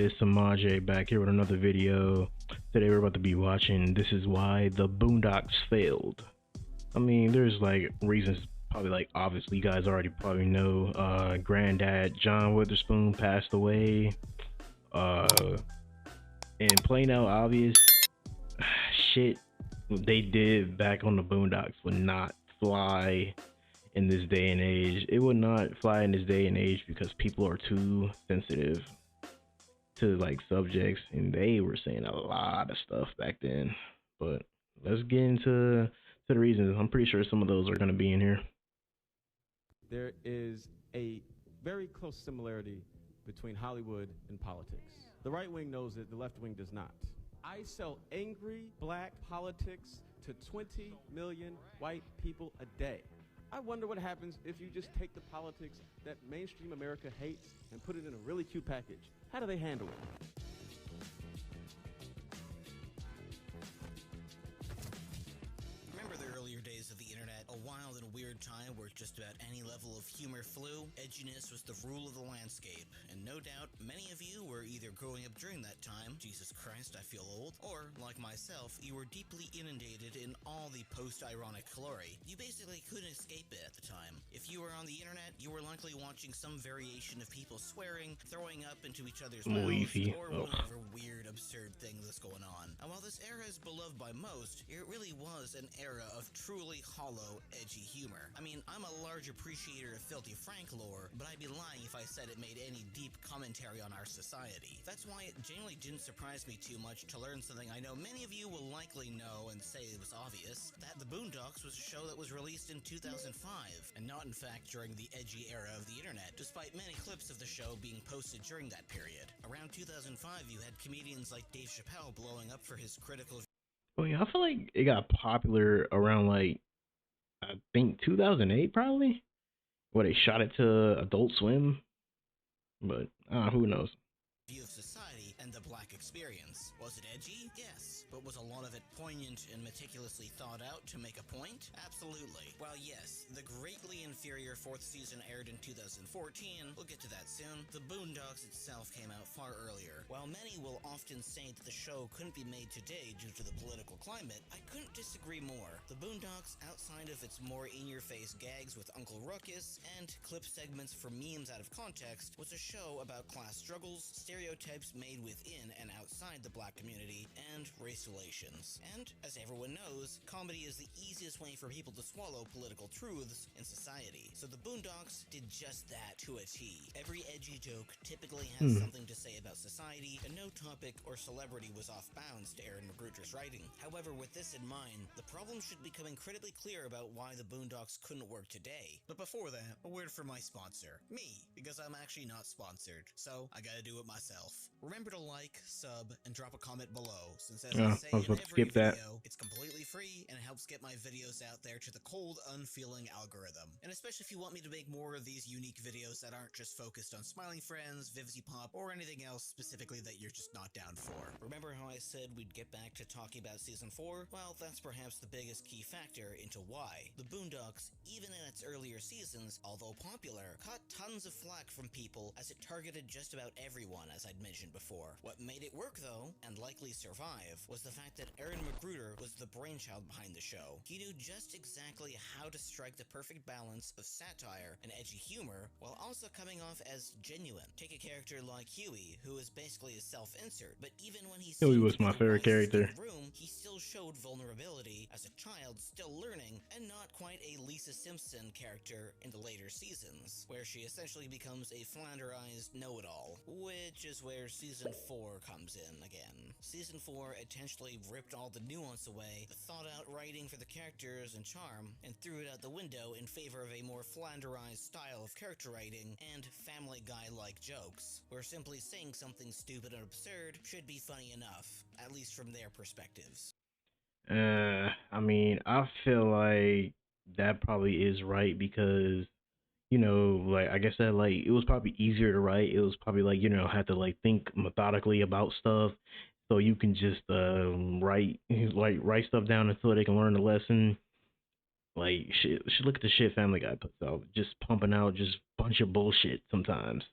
it's Samaje back here with another video. Today we're about to be watching This Is Why the Boondocks Failed. I mean, there's like reasons, probably like obviously you guys already probably know. Granddad John Witherspoon passed away. And plain out obvious, shit they did back on the Boondocks would not fly in this day and age. It would not fly in this day and age because people are too sensitive to like subjects, and they were saying a lot of stuff back then. But let's get into the reasons. I'm pretty sure some of those are going to be in here. There is a very close similarity between Hollywood and politics. The right wing knows it, the left wing does not. I sell angry black politics to 20 million white people a day. I wonder what happens if you just take the politics that mainstream America hates and put it in a really cute package. How do they handle it? Remember the earlier days of the internet? A wild and weird time where just about any level of humor flew. Edginess was the rule of the landscape, and no doubt many of you were either growing up during that time, Jesus Christ, I feel old, or, like myself, you were deeply inundated in all the post-ironic glory. You basically couldn't escape it at the time. If you were on the internet, you were likely watching some variation of people swearing, throwing up into each other's mouths, or whatever weird, absurd thing that's going on. And while this era is beloved by most, it really was an era of truly hollow, edgy humor. I mean, I'm a large appreciator of Filthy Frank lore, but I'd be lying if I said it made any deep commentary on our society. That's why it genuinely didn't surprise me too much to learn something I know many of you will likely know and say it was obvious, that The Boondocks was a show that was released in 2005, and not in fact during the edgy era of the internet, despite many clips of the show being posted during that period. Around 2005, you had comedians like Dave Chappelle blowing up for his critical... Oh yeah, I feel like it got popular around like, I think 2008 probably, where they shot it to Adult Swim, but who knows. View of society and the black experience. Was it edgy? Yes. But was a lot of it poignant and meticulously thought out to make a point? Absolutely. While yes, the greatly inferior fourth season aired in 2014, we'll get to that soon, The Boondocks itself came out far earlier. While many will often say that the show couldn't be made today due to the political climate, I couldn't disagree more. The Boondocks, outside of its more in-your-face gags with Uncle Ruckus and clip segments for memes out of context, was a show about class struggles, stereotypes made within and outside the black community, and race relations. And, as everyone knows, comedy is the easiest way for people to swallow political truths in society. So the Boondocks did just that to a T. Every edgy joke typically has something to say about society, and no topic or celebrity was off bounds to Aaron McGruder's writing. However, with this in mind, the problem should become incredibly clear about why the Boondocks couldn't work today. But before that, a word from my sponsor. Me, because I'm actually not sponsored, so I gotta do it myself. Remember to like, sub, and drop a comment below, since as I say in every video, it's completely free and it helps get my videos out there to the cold, unfeeling algorithm. And especially if you want me to make more of these unique videos that aren't just focused on Smiling Friends, Vivzy Pop, or anything else specifically that you're just not down for. Remember how I said we'd get back to talking about Season 4? Well, that's perhaps the biggest key factor into why. The Boondocks, even in its earlier seasons, although popular, caught tons of flack from people as it targeted just about everyone, as I'd mentioned before. What made it work, though, and likely survive, was the fact that Aaron McGruder was the brainchild behind the show. He knew just exactly how to strike the perfect balance of satire and edgy humor, while also coming off as genuine. Take a character like Huey, who is basically a self-insert, but even when he Huey was my favorite character. Room, he still showed vulnerability as a child still learning, and not quite a Lisa Simpson character in the later seasons, where she essentially becomes a flanderized know-it-all, which is where Season 4 comes in again. Season 4 intentionally ripped all the nuance away, the thought-out writing for the characters and charm, and threw it out the window in favor of a more flanderized style of character writing and Family Guy-like jokes, where simply saying something stupid and absurd should be funny enough, at least from their perspectives. I mean, I feel like that probably is right because, like, I guess that, like, it was probably easier to write. It was probably, like, had to, like, think methodically about stuff. So you can just, write stuff down until they can learn the lesson. Like, look at the shit Family Guy puts out. Just pumping out just bunch of bullshit sometimes.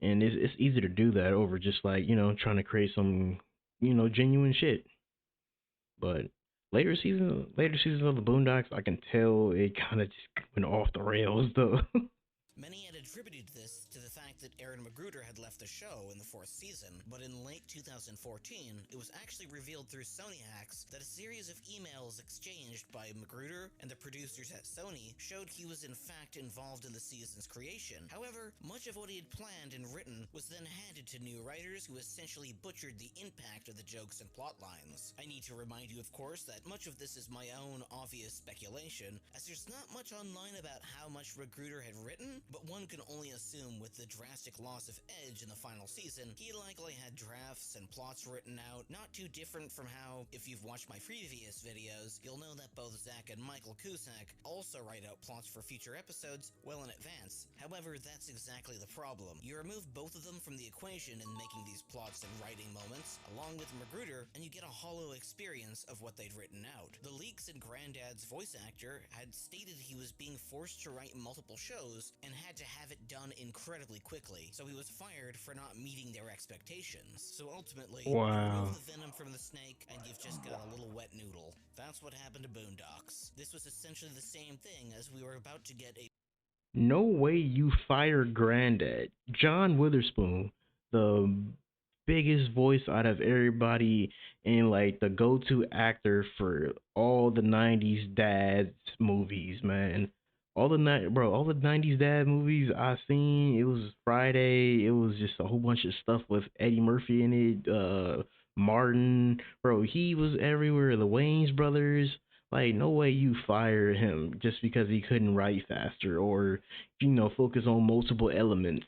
and it's easy to do that over just like trying to create some genuine shit. But later seasons of the Boondocks, I can tell it kind of just went off the rails though. Many had attributed this to the fact that Aaron McGruder had left the show in the fourth season, but in late 2014, it was actually revealed through Sony hacks that a series of emails exchanged by Magruder and the producers at Sony showed he was in fact involved in the season's creation. However, much of what he had planned and written was then handed to new writers who essentially butchered the impact of the jokes and plot lines. I need to remind you, of course, that much of this is my own obvious speculation, as there's not much online about how much Magruder had written, but one can only assume with the drastic loss of edge in the final season, he likely had drafts and plots written out, not too different from how, if you've watched my previous videos, you'll know that both Zach and Michael Cusack also write out plots for future episodes well in advance. However, that's exactly the problem. You remove both of them from the equation in making these plots and writing moments, along with Magruder, and you get a hollow experience of what they'd written out. The leaks and Granddad's voice actor had stated he was being forced to write multiple shows and had to have it done incredibly quickly, so he was fired for not meeting their expectations. So ultimately, you Wow. remove the venom from the snake, and you've just got a little wet noodle. That's what happened to Boondocks. This was essentially the same thing, as we were about to get a No way you fire Granddad. John Witherspoon, the biggest voice out of everybody and like the go-to actor for all the 90s dads movies, man. All the 90s dad movies I seen, it was Friday, it was just a whole bunch of stuff with Eddie Murphy in it, Martin, bro, he was everywhere, the Wayans brothers. Like, no way you fire him just because he couldn't write faster or, focus on multiple elements.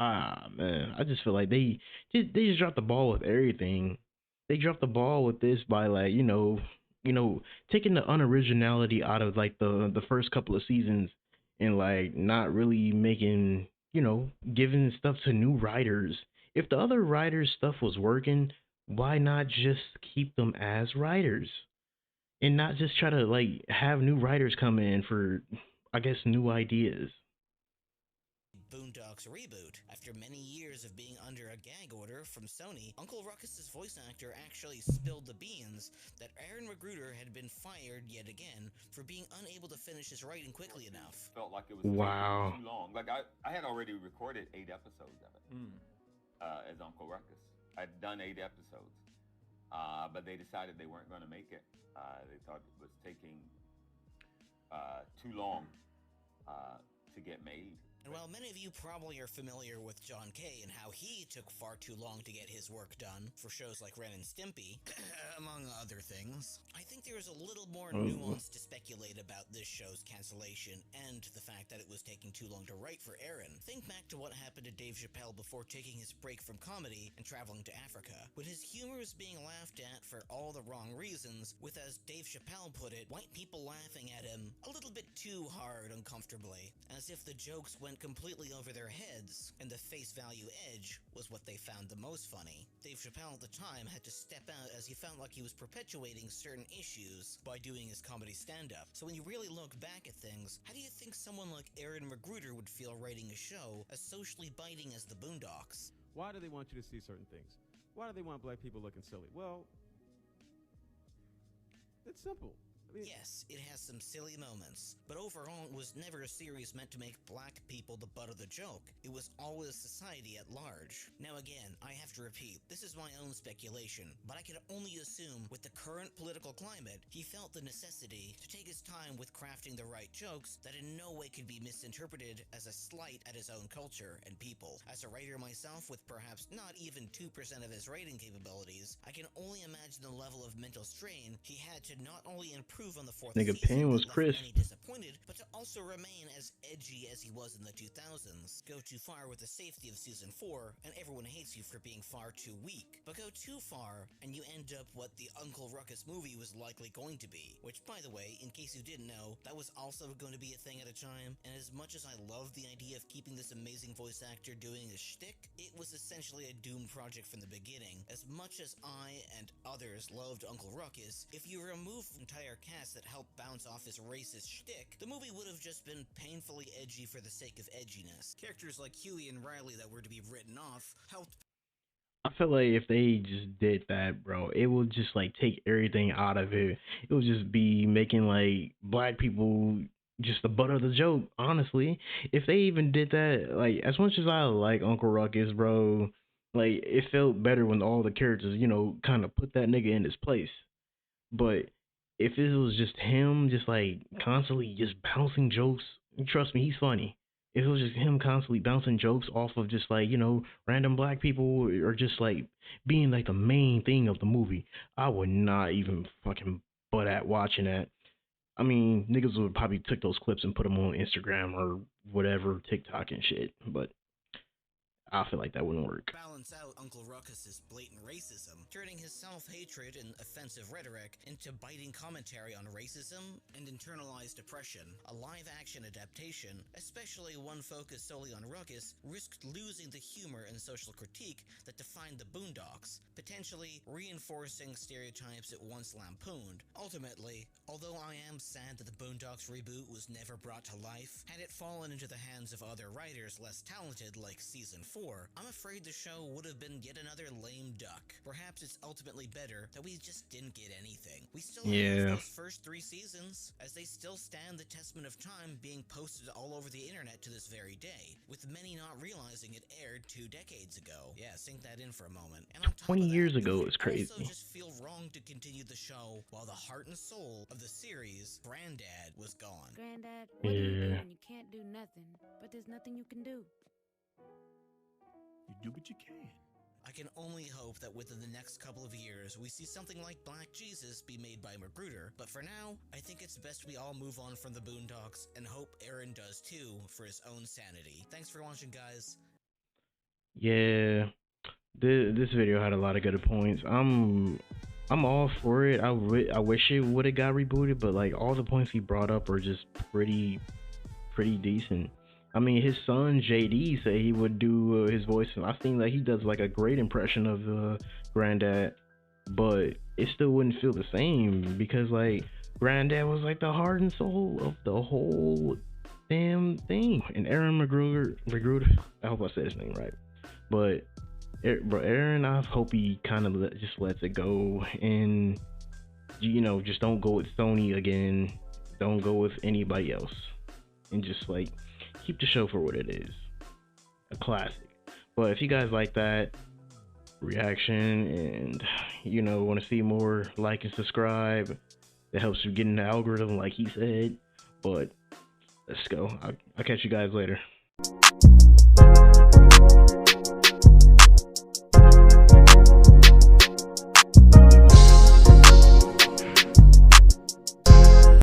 Ah, man, I just feel like they just dropped the ball with everything. They dropped the ball with this by like, taking the unoriginality out of like the first couple of seasons and like not really making, giving stuff to new writers. If the other writers' stuff was working, why not just keep them as writers? And not just try to like have new writers come in for, I guess, new ideas. Boondocks Reboot. After many years of being under a gag order from Sony, Uncle Ruckus's voice actor actually spilled the beans that Aaron McGruder had been fired yet again for being unable to finish his writing quickly enough. Felt like it was Wow. taking too long. Like I had already recorded 8 episodes of it as Uncle Ruckus. I'd done 8 episodes, but they decided they weren't going to make it. They thought it was taking too long to get made. And while many of you probably are familiar with John Kay and how he took far too long to get his work done for shows like Ren and Stimpy, among other things, I think there is a little more nuance to speculate about this show's cancellation and the fact that it was taking too long to write for Aaron. Think back to what happened to Dave Chappelle before taking his break from comedy and traveling to Africa. When his humor was being laughed at for all the wrong reasons, with, as Dave Chappelle put it, white people laughing at him a little bit too hard uncomfortably, as if the jokes went completely over their heads, and the face value edge was what they found the most funny. Dave Chappelle at the time had to step out as he felt like he was perpetuating certain issues by doing his comedy stand-up. So when you really look back at things, how do you think someone like Aaron McGruder would feel writing a show as socially biting as the Boondocks? Why do they want you to see certain things? Why do they want black people looking silly? Well, it's simple. Yes, it has some silly moments, but overall it was never a series meant to make black people the butt of the joke. It was always society at large. Now again, I have to repeat, this is my own speculation, but I can only assume with the current political climate, he felt the necessity to take his time with crafting the right jokes that in no way could be misinterpreted as a slight at his own culture and people. As a writer myself with perhaps not even 2% of his writing capabilities, I can only imagine the level of mental strain he had to not only improve on the fourth Nigga, season Payne was that left Chris. many disappointed, but to also remain as edgy as he was in the 2000s. Go too far with the safety of season 4, and everyone hates you for being far too weak. But go too far, and you end up what the Uncle Ruckus movie was likely going to be. Which, by the way, in case you didn't know, that was also going to be a thing at a time, and as much as I love the idea of keeping this amazing voice actor doing his shtick, it was essentially a doomed project from the beginning. As much as I and others loved Uncle Ruckus, if you remove the entire cast that helped bounce off his racist shtick, the movie would have just been painfully edgy for the sake of edginess. Characters like Huey and Riley that were to be written off helped. I feel like if they just did that, bro, it would just like take everything out of it. It would just be making like black people just the butt of the joke, honestly. If they even did that, like as much as I like Uncle Ruckus, bro, like it felt better when all the characters, kind of put that nigga in his place. But if it was just him, just like constantly just bouncing jokes, trust me, he's funny. If it was just him constantly bouncing jokes off of just like, random black people or just like being like the main thing of the movie, I would not even fucking butt at watching that. I mean, niggas would probably take those clips and put them on Instagram or whatever, TikTok and shit, but I feel like that wouldn't work. Balance out Uncle Ruckus's blatant racism, turning his self-hatred and offensive rhetoric into biting commentary on racism and internalized oppression. A live-action adaptation, especially one focused solely on Ruckus, risked losing the humor and social critique that defined the Boondocks, potentially reinforcing stereotypes it once lampooned. Ultimately, although I am sad that the Boondocks reboot was never brought to life, had it fallen into the hands of other writers less talented like Season 4, I'm afraid the show would have been yet another lame duck. Perhaps it's ultimately better that we just didn't get anything. We still have those first 3 seasons, as they still stand the testament of time being posted all over the internet to this very day, with many not realizing it aired 2 decades ago. Yeah, sink that in for a moment. And on top 20 of that, years ago it is crazy. also just feel wrong to continue the show while the heart and soul of the series, Granddad, was gone. Granddad, what do you do when you can't do nothing, but there's nothing you can do? You do what you can. I can only hope that within the next couple of years, we see something like Black Jesus be made by Magruder, but for now, I think it's best we all move on from the Boondocks, and hope Aaron does too, for his own sanity. Thanks for watching, guys. Yeah, this video had a lot of good points. I'm all for it. I wish it would have got rebooted, but like all the points he brought up are just pretty decent. I mean, his son JD said he would do his voice, and I think that he does like a great impression of Granddad, but it still wouldn't feel the same because like Granddad was like the heart and soul of the whole damn thing. And Aaron Magruder, I hope I said his name right, but Aaron, I hope he kind of just lets it go and just don't go with Sony again, don't go with anybody else, and just like keep the show for what it is, a classic. But if you guys like that reaction and want to see more, like and subscribe. That helps you get in the algorithm like he said. But let's go. I'll catch you guys later.